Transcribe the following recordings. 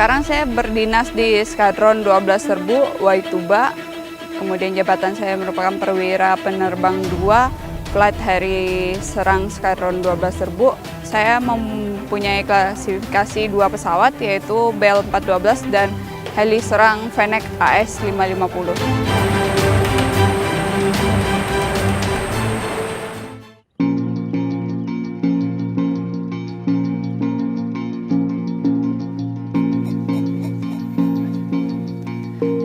Sekarang saya berdinas di Skadron 12 Serbu, Waituba. Kemudian jabatan saya merupakan perwira penerbang 2, Flight Harry Serang Skadron 12 Serbu. Saya mempunyai klasifikasi 2 pesawat, yaitu Bell 412 dan Heli Serang Fennec AS 550.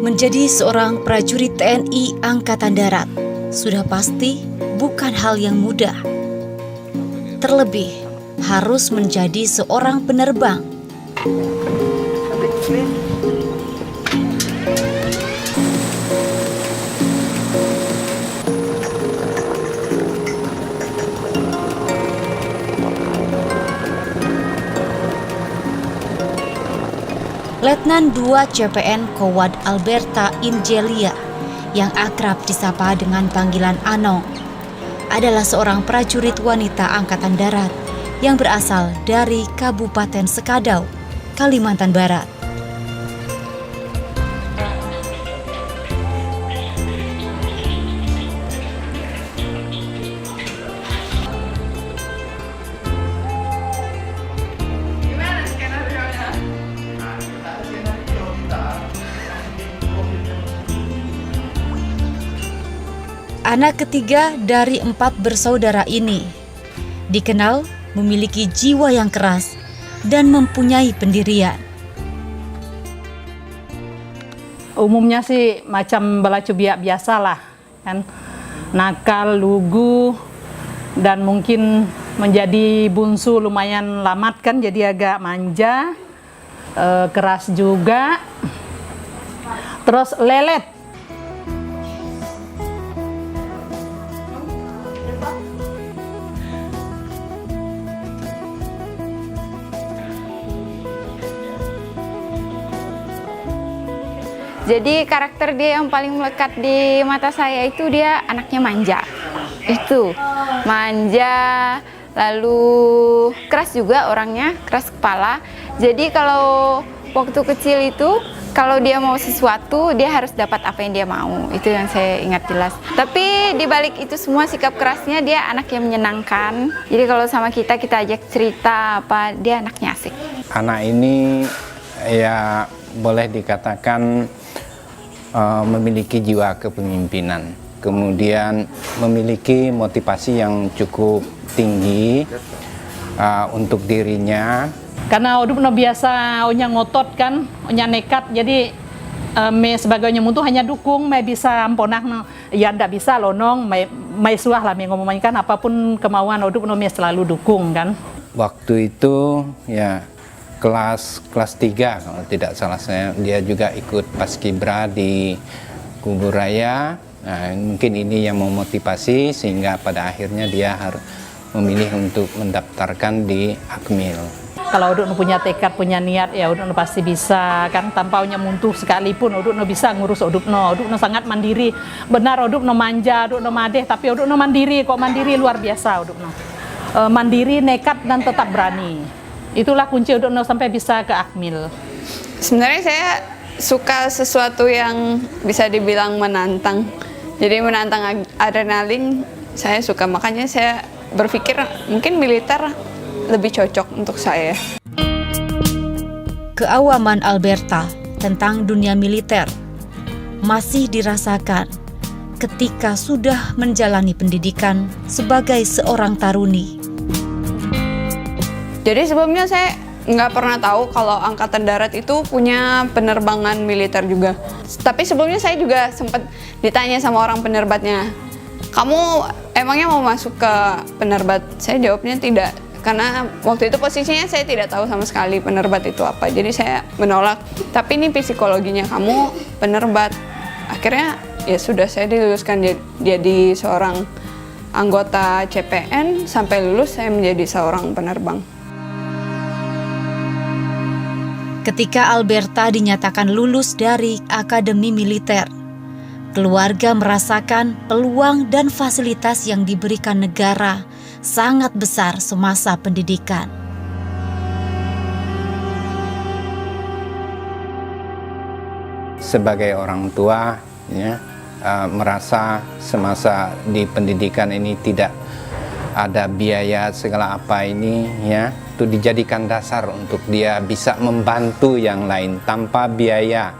Menjadi seorang prajurit TNI Angkatan Darat sudah pasti bukan hal yang mudah. Terlebih harus menjadi seorang penerbang. Letnan 2 CPN Kowad Alberta Ingelia yang akrab disapa dengan panggilan Anong adalah seorang prajurit wanita Angkatan Darat yang berasal dari Kabupaten Sekadau, Kalimantan Barat. Anak ketiga dari 4 bersaudara ini dikenal memiliki jiwa yang keras dan mempunyai pendirian. Umumnya sih macam belacu biasa lah, kan, nakal, lugu, dan mungkin menjadi bungsu lumayan lamat kan, jadi agak manja, keras juga, terus lelet. Jadi karakter dia yang paling melekat di mata saya itu dia anaknya manja. Itu manja, lalu keras juga orangnya, keras kepala. Jadi kalau waktu kecil itu kalau dia mau sesuatu dia harus dapat apa yang dia mau. Itu yang saya ingat jelas. Tapi di balik itu semua sikap kerasnya dia anak yang menyenangkan. Jadi kalau sama kita ajak cerita apa, dia anaknya asik. Anak ini ya boleh dikatakan memiliki jiwa kepemimpinan, kemudian memiliki motivasi yang cukup tinggi untuk dirinya. Karena udah biasa onya ngotot kan, onya nekat, jadi me sebagai nyemuntu hanya dukung, me bisa amponah, ya ndak bisa lonong, me suah lah me ngomongin kan apapun kemauan udah me selalu dukung kan. Waktu itu ya kelas 3 kalau tidak salah saya, dia juga ikut Paskibra di Kubu Raya. Nah, mungkin ini yang memotivasi sehingga pada akhirnya dia harus memilih untuk mendaftarkan di Akmil. Kalau udah punya tekad, punya niat, ya udah pasti bisa kan, tanpa punya muntuh sekalipun udah bisa ngurus udupno sangat mandiri. Benar udupno manja, udupno madeh, tapi udupno mandiri, kok mandiri luar biasa udupno. Mandiri, nekat dan tetap berani. Itulah kunci untuk sampai bisa ke Akmil. Sebenarnya saya suka sesuatu yang bisa dibilang menantang. Jadi menantang adrenalin saya suka, makanya saya berpikir mungkin militer lebih cocok untuk saya. Keawaman Alberta tentang dunia militer masih dirasakan ketika sudah menjalani pendidikan sebagai seorang taruni. Jadi sebelumnya saya nggak pernah tahu kalau Angkatan Darat itu punya penerbangan militer juga. Tapi sebelumnya saya juga sempat ditanya sama orang penerbatnya, kamu emangnya mau masuk ke penerbat? Saya jawabnya tidak, karena waktu itu posisinya saya tidak tahu sama sekali penerbat itu apa. Jadi saya menolak, tapi ini psikologinya kamu penerbat. Akhirnya ya sudah, saya diluluskan jadi seorang anggota CPN. Sampai lulus saya menjadi seorang penerbang. Ketika Alberta dinyatakan lulus dari Akademi Militer, keluarga merasakan peluang dan fasilitas yang diberikan negara sangat besar semasa pendidikan. sebagai orang tua ya, merasa semasa di pendidikan ini tidak ada biaya segala apa ini ya, itu dijadikan dasar untuk dia bisa membantu yang lain tanpa biaya.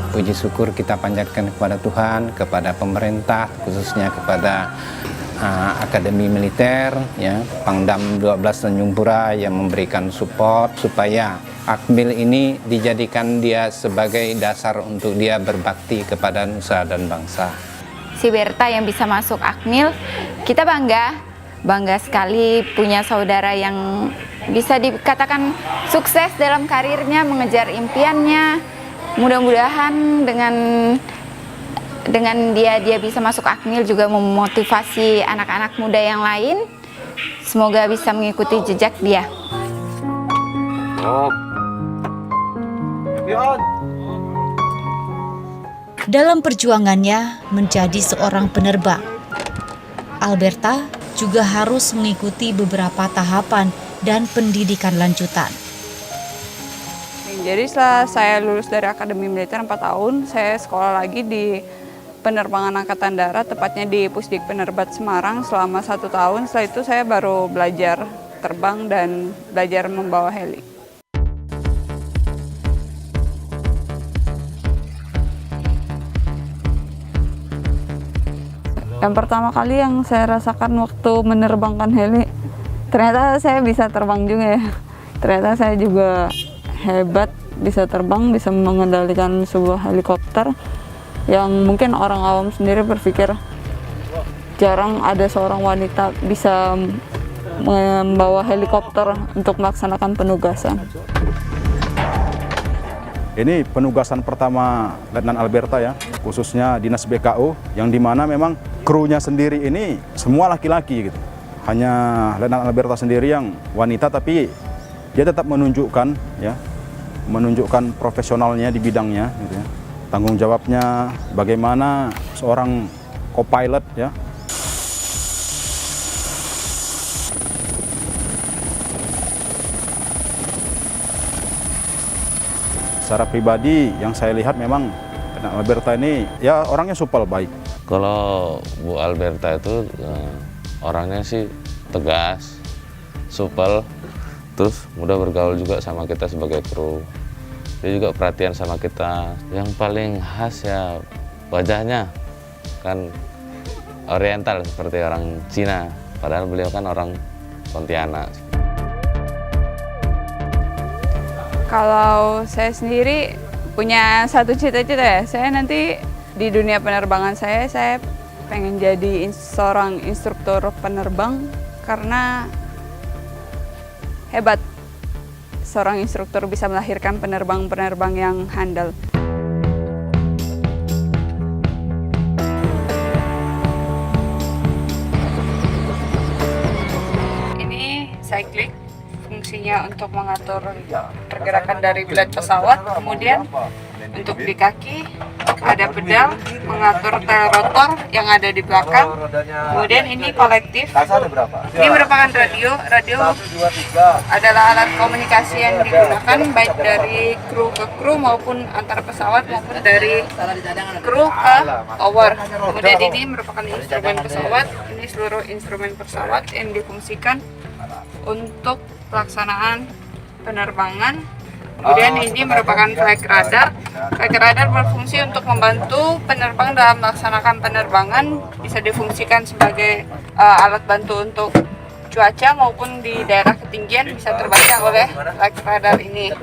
Puji syukur kita panjatkan kepada Tuhan, kepada pemerintah, khususnya kepada Akademi Militer, ya, Pangdam 12 Tanjung Pura yang memberikan support supaya Akmil ini dijadikan dia sebagai dasar untuk dia berbakti kepada nusa dan bangsa. Si Berta yang bisa masuk Akmil, kita bangga sekali punya saudara yang bisa dikatakan sukses dalam karirnya, mengejar impiannya. Mudah-mudahan dengan dia bisa masuk Akmil juga memotivasi anak-anak muda yang lain. Semoga bisa mengikuti jejak dia. Dalam perjuangannya menjadi seorang penerbang, Alberta juga harus mengikuti beberapa tahapan dan pendidikan lanjutan. Jadi setelah saya lulus dari Akademi Militer 4 tahun, saya sekolah lagi di penerbangan Angkatan Darat, tepatnya di Pusdik Penerbat Semarang selama 1 tahun. Setelah itu saya baru belajar terbang dan belajar membawa heli. Yang pertama kali yang saya rasakan waktu menerbangkan heli, ternyata saya bisa terbang juga ya. Ternyata saya juga hebat, bisa terbang, bisa mengendalikan sebuah helikopter yang mungkin orang awam sendiri berpikir jarang ada seorang wanita bisa membawa helikopter untuk melaksanakan penugasan. Ini penugasan pertama Letnan Alberta ya, khususnya Dinas BKO, yang dimana memang krunya sendiri ini semua laki-laki gitu. Hanya Letnan Alberta sendiri yang wanita, tapi dia tetap menunjukkan profesionalnya di bidangnya gitu ya. Tanggung jawabnya bagaimana seorang co-pilot ya. Secara pribadi yang saya lihat memang Letnan Alberta ini ya orangnya supel, baik. Kalau Bu Alberta itu orangnya sih tegas, supel, terus mudah bergaul juga sama kita sebagai kru. Dia juga perhatian sama kita. Yang paling khas ya wajahnya, kan oriental seperti orang Cina, padahal beliau kan orang Pontianak. Kalau saya sendiri punya satu cita-cita ya, saya nanti di dunia penerbangan saya pengen jadi seorang instruktur penerbang karena hebat. Seorang instruktur bisa melahirkan penerbang-penerbang yang handal. Ini cyclic, fungsinya untuk mengatur pergerakan dari blade pesawat. Kemudian untuk di kaki ada pedal mengatur tail rotor yang ada di belakang. Kemudian ini kolektif. Ini merupakan radio. Radio adalah alat komunikasi yang digunakan baik dari kru ke kru maupun antar pesawat maupun dari kru ke tower. Kemudian ini merupakan instrumen pesawat. Ini seluruh instrumen pesawat yang difungsikan untuk pelaksanaan penerbangan. Kemudian ini merupakan flight radar. Flight radar berfungsi untuk membantu penerbang dalam melaksanakan penerbangan, bisa difungsikan sebagai alat bantu untuk cuaca maupun di daerah ketinggian bisa terbaca oleh flight radar ini.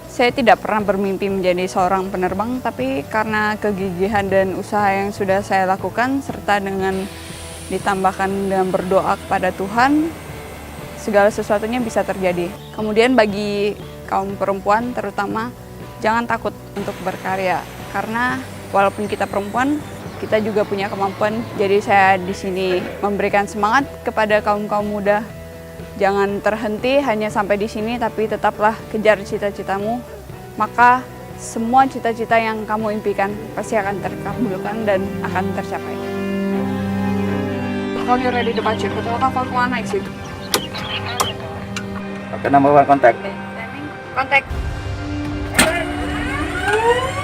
Saya tidak pernah bermimpi menjadi seorang penerbang, tapi karena kegigihan dan usaha yang sudah saya lakukan serta dengan ditambahkan dengan berdoa kepada Tuhan, segala sesuatunya bisa terjadi. Kemudian bagi kaum perempuan terutama, jangan takut untuk berkarya, karena walaupun kita perempuan, kita juga punya kemampuan. Jadi saya di sini memberikan semangat kepada kaum-kaum muda. Jangan terhenti hanya sampai di sini, tapi tetaplah kejar cita-citamu. Maka semua cita-cita yang kamu impikan pasti akan terkabulkan dan akan tercapai. Kalau you're ready to departure, betul kapal keluar naik sih. Oke, number one contact. Kontak. Bye.